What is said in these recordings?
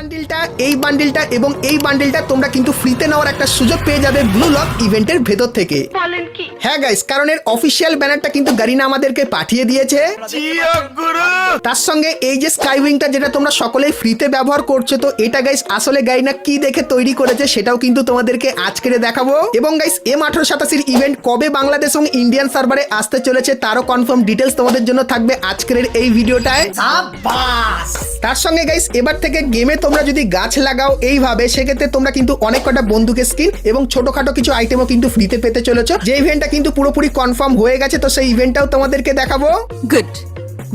বান্ডিলটা এবং এই বান্ডিলটা তোমরা কিন্তু ফ্রিতে নেওয়ার একটা সুযোগ পেয়ে যাবে ব্লু লক ইভেন্টের ভেতর থেকে। হ্যাঁ গাইস, কারণ এর অফিসিয়াল ব্যানারটা কিন্তু গারিনা আমাদেরকে পাঠিয়ে দিয়েছে। তার সঙ্গে এই যে স্কাইউইংটা যেটা তোমরা সকলেই ফ্রিতে ব্যবহার করছো, তো এটা গাইস আসলে গারিনা কি দেখে তৈরি করেছে সেটাও কিন্তু তোমাদেরকে আজকে দেখাবো। এবং গাইস M1887 ইভেন্ট কবে বাংলাদেশ এবং ইন্ডিয়ান সার্ভারে আসতে চলেছে তারও কনফার্ম ডিটেলস তোমাদের জন্য থাকবে আজকের এই ভিডিওটায়। তার সঙ্গে গাইস এবার থেকে গেমে তোমরা যদি গাছ লাগাও এইভাবে, সেক্ষেত্রে তোমরা কিন্তু অনেক কটা বন্দুকের স্কিন এবং ছোটখাটো কিছু আইটেমও কিন্তু ফ্রিতে পেতে চলেছো। যে ইভেন্টটা কিন্তু পুরোপুরি কনফার্ম হয়ে গেছে, তো সেই ইভেন্টটাও তোমাদেরকে দেখাবো। Good,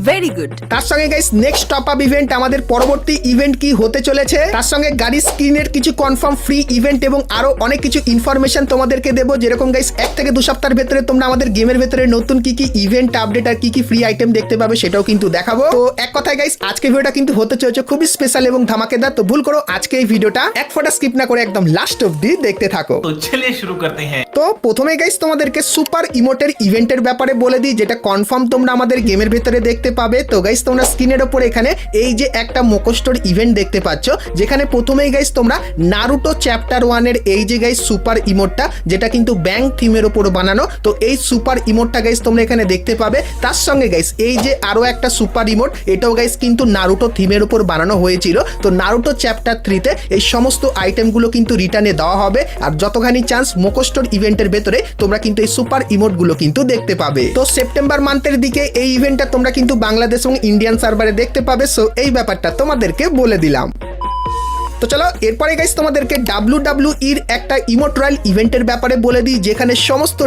very good. তার সঙ্গে guys next top up event, আমাদের পরবর্তী ইভেন্ট কি হতে চলেছে, তার সঙ্গে গাড়ি স্ক্রিনের কিছু কনফার্ম ফ্রি ইভেন্ট এবং আরো অনেক কিছু ইনফরমেশন তোমাদেরকে দেবো। যেরকম গাইস 1 থেকে 2 সপ্তাহের ভেতরে তোমরা আমাদের গেমের ভেতরে নতুন কি কি ইভেন্ট আপডেট আর কি কি ফ্রি আইটেম দেখতে পাবে সেটাও কিন্তু দেখাবো। তো এক কথায় গাইস আজকে ভিডিওটা কিন্তু হতে চলেছে খুবই স্পেশাল এবং ধামাকেদার। তো ভুল করো আজকে এই ভিডিওটা এক ফোঁটা স্কিপ না করে একদম লাস্ট অবধি দেখতে থাকো। তো চলিয়ে শুরু করতে হ্যাঁ। তো প্রথমে গাইস তোমাদেরকে সুপার ইমোটের ইভেন্টের ব্যাপারে বলে দিই, যেটা কনফার্ম তোমরা আমাদের গেমের ভেতরে দেখতে পাবে। তো গাইস তোমরা স্ক্রিনের উপর এখানে এই যে একটা মোকোস্টোর ইভেন্ট দেখতে পাচ্ছ, যেখানে প্রথমেই গাইস তোমরা নারুটো চ্যাপ্টার 1 এর এই যে গাইস সুপার ইমোটটা, যেটা কিন্তু ব্যাংক থিমের উপর বানানো, তো এই সুপার ইমোটটা গাইস তোমরা এখানে দেখতে পাবে। তার সঙ্গে গাইস এই যে আরো একটা সুপার ইমোট, এটাও গাইস কিন্তু নারুটো থিমের উপর বানানো হয়েছিল। তো নারুটো চ্যাপ্টার 3 তে এই সমস্ত আইটেমগুলো কিন্তু রিটার্নে দেওয়া হবে। আর যতখানি চান্স মোকোস্টোর ইভেন্টের ভেতরে তোমরা কিন্তু এই সুপার ইমোটগুলো কিন্তু দেখতে পাবে। তো সেপ্টেম্বর মান্থের দিকে এই ইভেন্টটা তোমরা কিন্তু বাংলাদেশ এবং ইন্ডিয়ান সার্ভারে দেখতে পাবে। সো এই ব্যাপারটা তোমাদেরকে বলে দিলাম। তো চলো এরপরে গাইস তোমাদেরকে WWE এর একটা ইমোট রয়্যাল ইভেন্টের ব্যাপারে বলে দিই, যেখানে সমস্ত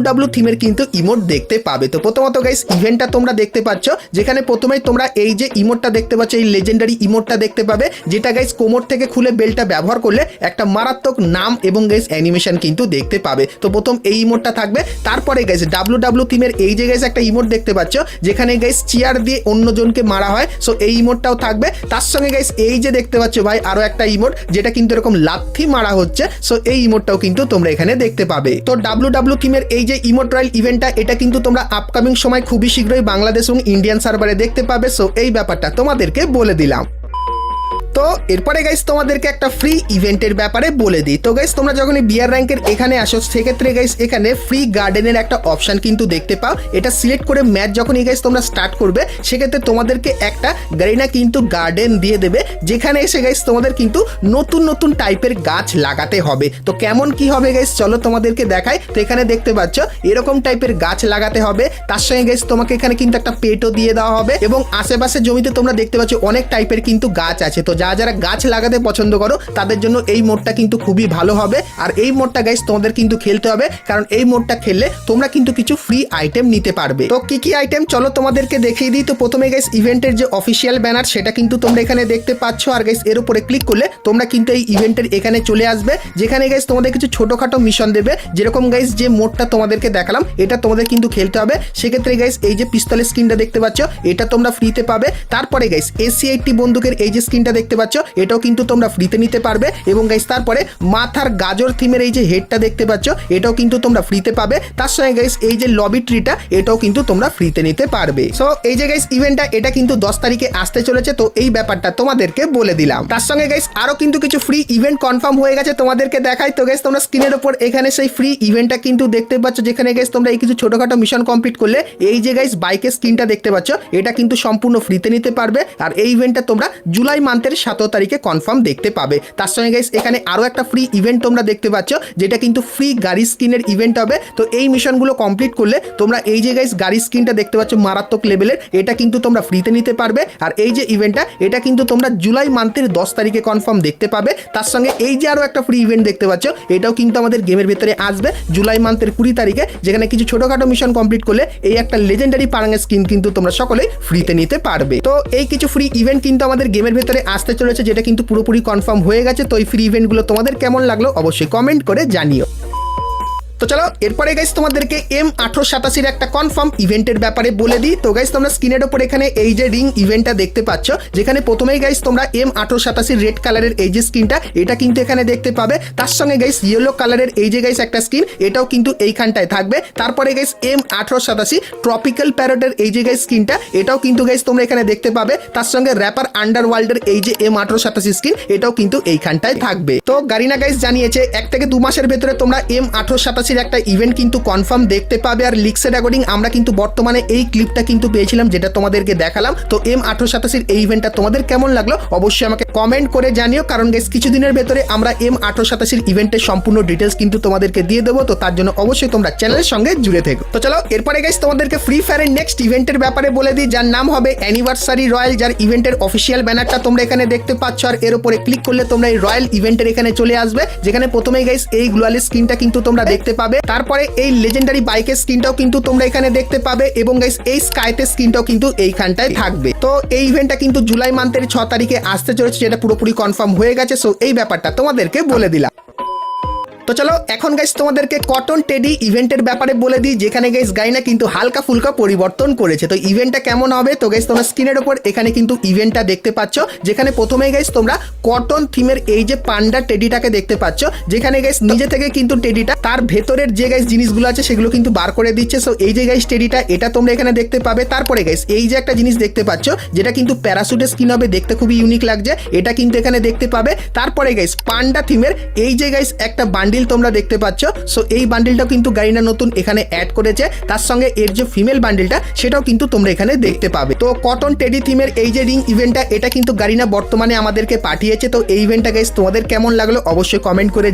WWE থিমের কিন্তু ইমোট দেখতে পাবে। তো প্রথমত গাইস ইভেন্টটা তোমরা দেখতে পাচ্ছ, যেখানে প্রথমেই তোমরা এই যে ইমোটটা দেখতে পাচ্ছ, এই লেজেন্ডারি ইমোটটা দেখতে পাবে, যেটা গাইস কোমর থেকে খুলে বেলটা ব্যবহার করলে একটা মারাত্মক নাম এবং গাইস অ্যানিমেশন কিন্তু দেখতে পাবে। তো প্রথম এই ইমোটটা থাকবে। তারপরে গাইস WWE থিমের এই যে গাইস একটা ইমোট দেখতে পাচ্ছ, যেখানে গাইস চেয়ার দিয়ে অন্যজনকে মারা হয়, সো এই ইমোটটাও থাকবে। তার সঙ্গে গাইস এই যে দেখতে পাচ্ছ ভাই আরো একটা ইমোট, যেটা কিন্তু এরকম লাথি মারা হচ্ছে, সো এই ইমোটটাও কিন্তু তোমরা এখানে দেখতে পাবে। তো WWE থিমের এই যে ইমোট রয়্যাল ইভেন্টটা, এটা কিন্তু তোমরা আপকামিং সময় খুবই শীঘ্রই বাংলাদেশ এবং ইন্ডিয়ান সার্ভারে দেখতে পাবে। সো এই ব্যাপারটা তোমাদেরকে বলে দিলাম। তো এরপরে গাইস তোমাদেরকে একটা ফ্রি ইভেন্টের ব্যাপারে বলে দিই। তো গাইস তোমরা যখন বিয়ার র্যাঙ্কের এখানে আসো, সেক্ষেত্রে গাইস এখানে ফ্রি গার্ডেনের একটা অপশন কিন্তু দেখতে পাও। এটা সিলেক্ট করে ম্যাচ যখন গাইস তোমরা স্টার্ট করবে, সেক্ষেত্রে তোমাদেরকে একটা গারিনা কিন্তু গার্ডেন দিয়ে দেবে, যেখানে এসে গাইস তোমাদের কিন্তু নতুন নতুন টাইপের গাছ লাগাতে হবে। তো কেমন কি হবে গাইস চলো তোমাদেরকে দেখাই। তো এখানে দেখতে পাচ্ছ এরকম টাইপের গাছ লাগাতে হবে। তার সঙ্গে গাইস তোমাকে এখানে কিন্তু একটা পেটও দিয়ে দেওয়া হবে এবং আশেপাশে জমিতে তোমরা দেখতে পাচ্ছ অনেক টাইপের কিন্তু গাছ আছে। তো যারা গাছ লাগাতে পছন্দ করো তাদের জন্য এই মোডটা কিন্তু খুবই ভালো হবে। আর এই মোডটা গাইস তোমাদের কিন্তু খেলতে হবে, কারণ এই মোডটা খেললে তোমরা কিন্তু কিছু ফ্রি আইটেম নিতে পারবে। তো কি কি আইটেম চলো তোমাদেরকে দেখিয়ে দিই। তো প্রথমে গাইস ইভেন্টের যে অফিসিয়াল ব্যানার, সেটা কিন্তু তোমরা এখানে দেখতে পাচ্ছ। আর গাইস এর উপরে ক্লিক করলে তোমরা কিন্তু এই ইভেন্টের এখানে চলে আসবে, যেখানে গাইস তোমাদের কিছু ছোটখাটো মিশন দেবে। যেরকম গাইস যে মোডটা তোমাদেরকে দেখালাম, এটা তোমাদের কিন্তু খেলতে হবে। সেক্ষেত্রে গাইস এই যে পিস্তলের স্ক্রিনটা দেখতে পাচ্ছ, এটা তোমরা ফ্রিতে পাবে। তারপরে গাইস AC-80 বন্দুকের এই যে স্ক্রিনটা দেখতে পাচ্ছ, এটাও কিন্তু তোমরা ফ্রিতে নিতে পারবে। এবং গাইস তারপরে মাথার গাজর থিমের এই যে হেডটা দেখতে পাচ্ছ, এটাও কিন্তু তোমরা ফ্রিতে পাবে। তার সঙ্গে গাইস এই যে লবি ট্রিটা, এটাও কিন্তু তোমরা ফ্রিতে নিতে পারবে। সো এই যে গাইস ইভেন্টটা এটা কিন্তু 10 তারিখে আসতে চলেছে। তো এই ব্যাপারটা তোমাদেরকে বলে দিলাম। তার সঙ্গে গাইস আরো কিন্তু কিছু ফ্রি ইভেন্ট কনফার্ম হয়ে গেছে, তোমাদেরকে দেখাই। তো গাইস তোমরা স্ক্রিনের উপর এখানে সেই ফ্রি ইভেন্টটা কিন্তু দেখতে পাচ্ছ, যেখানে গাইস তোমরা এই কিছু ছোটখাটো মিশন কমপ্লিট করলে এই যে গাইস বাইকের স্ক্রিনটা দেখতে পাচ্ছ, এটা কিন্তু সম্পূর্ণ ফ্রিতে নিতে পারবে। আর এই ইভেন্টটা তোমরা জুলাই মান্থের 17 তারিখে কনফার্ম দেখতে পাবে। তার সঙ্গে গাইস এখানে আরো একটা ফ্রি ইভেন্ট তোমরা দেখতে পাচ্ছ, যেটা কিন্তু ফ্রি গাড়ি স্কিনের ইভেন্ট হবে। তো এই মিশনগুলো কমপ্লিট করলে তোমরা এই যে গাইস গাড়ি স্কিনটা দেখতে পাচ্ছ মারাত্মক লেভেলের, এটা কিন্তু তোমরা ফ্রিতে নিতে পারবে। আর এই যে ইভেন্টটা, এটা কিন্তু তোমরা জুলাই মান্থের 10 তারিখে কনফার্ম দেখতে পাবে। তার সঙ্গে এই যে আরো একটা ফ্রি ইভেন্ট দেখতে পাচ্ছ, এটাও কিন্তু আমাদের গেমের ভেতরে আসবে জুলাই মান্থের 20 তারিখে, যেখানে কিছু ছোটখাটো মিশন কমপ্লিট করলে এই একটা লেজেন্ডারি পারাঙ্গের স্কিন কিন্তু তোমরা সকলেই ফ্রিতে নিতে পারবে। তো এই কিছু ফ্রি ইভেন্ট কিন্তু আমাদের গেমের ভেতরে আসতে চলেছে, যেটা কিন্তু পুরোপুরি কনফার্ম হয়ে গেছে। তো এই ফ্রি ইভেন্টগুলো তোমাদের কেমন লাগলো অবশ্যই কমেন্ট করে জানিও। তো চলো এরপরে গাইস তোমাদেরকে M1887 একটা কনফার্ম ইভেন্টের ব্যাপারে বলে দিই। তো গাইস তোমরা স্ক্রিনের উপর এখানে এই যে রিং ইভেন্টটা দেখতে পাচ্ছ, যেখানে প্রথমেই গাইস তোমরা M1887 রেড কালারের এই যে স্কিনটা এটা কিন্তু এখানে দেখতে পাবে। তার সঙ্গে গাইস ইয়েলো কালারের এই যে গাইস একটা স্কিন এটাও কিন্তু এইখানটায় থাকবে। তারপরে গাইস M1887 ট্রপিক্যাল প্যারটের এই যে গাইস স্কিনটা এটাও কিন্তু গাইস তোমরা এখানে দেখতে পাবে। তার সঙ্গে র্যাপার আন্ডারওয়ার্ল্ডের এই যে M1887 স্কিন এটাও কিন্তু এইখানটায় থাকবে। তো গারিনা গাইস জানিয়েছে 1 থেকে 2 মাসের ভেতরে তোমরা M1887 একটা ইভেন্ট কিন্তু কনফার্ম দেখতে পাবে। আর লিক্সের অ্যাকর্ডিং আমরা কিন্তু বর্তমানে এই ক্লিপটা কিন্তু পেয়েছিলাম যেটা তোমাদেরকে দেখালাম। তো M1887 এই ইভেন্টটা তোমাদের কেমন লাগলো অবশ্যই আমাকে কমেন্ট করে জানিও, কারণ গাইস কিছুদিনের ভেতরে আমরা M1887 ইভেন্টের সম্পূর্ণ ডিটেলস কিন্তু তোমাদেরকে দিয়ে দেবো। তো তার জন্য অবশ্যই তোমরা চ্যানেলের সঙ্গে জুড়ে থেকো। তো চলো এরপরে গাইস তোমাদেরকে ফ্রি ফায়ারের নেক্সট ইভেন্টের ব্যাপারে বলে দিই, যার নাম হবে অ্যানিভার্সারি রয়্যাল, যার ইভেন্টের অফিসিয়াল ব্যানারটা তোমরা এখানে দেখতে পাচ্ছ। আর এর উপরে ক্লিক করলে তোমরা এই রয়্যাল ইভেন্টের এখানে চলে আসবে, যেখানে প্রথমেই গাইস এই গ্লোয়ালের স্কিনটা কিন্তু তোমরা দেখতে পাবে। তারপরে এই লেজেন্ডারি বাইকের স্কিনটাও কিন্তু তোমরা এখানে দেখতে পাবে এবং গাইস এই স্কাইতে স্কিনটাও কিন্তু এইখানটায় থাকবে। তো এই ইভেন্টটা কিন্তু জুলাই মান্থের 6 তারিখে আসতে চলেছে, যেটা পুরোপুরি কনফার্ম হয়ে গেছে। সো এই ব্যাপারটা তোমাদেরকে বলে দিলাম। তো চলো এখন গাইস তোমাদেরকে কটন টেডি ইভেন্টের ব্যাপারে বলে দিই, যেখানে গাইস গাইনা কিন্তু হালকা ফুলকা পরিবর্তন করেছে। তো ইভেন্টটা কেমন হবে, তো গাইস তোমরা স্ক্রিনের উপর এখানে কিন্তু ইভেন্টটা দেখতে পাচ্ছ, যেখানে প্রথমেই গাইস তোমরা কটন থিমের এই যে পান্ডা টেডিটাকে দেখতে পাচ্ছ, যেখানে গাইস নিজে থেকে কিন্তু টেডিটা তার ভেতরের যে গাইস জিনিসগুলো আছে সেগুলো কিন্তু বার করে দিচ্ছে। সো এই যে গাইস টেডিটা এটা তোমরা এখানে দেখতে পাবে। তারপরে গাইস এই যে একটা জিনিস দেখতে পাচ্ছ যেটা কিন্তু প্যারাশুটের স্কিন হবে, দেখতে খুবই ইউনিক লাগছে, এটা কিন্তু এখানে দেখতে পাবে। তারপরে গাইস পান্ডা থিমের এই যে গাইস একটা বান্ডিল তোমরা দেখতে পাচ্ছ। সো এই বান্ডিলটাও কিন্তু গারিনা নতুন এখানে অ্যাড করেছে। তার সঙ্গে এর যে ফিমেল বান্ডিলটা সেটাও কিন্তু তোমরা এখানে দেখতে পাবে। তো কটন টেডি থিমের এই যে রিং ইভেন্টটা এটা কিন্তু গারিনা বর্তমানে আমাদেরকে পাঠিয়েছে। তো এই ইভেন্টটা গাইস তোমাদের কেমন লাগলো অবশ্যই কমেন্ট করে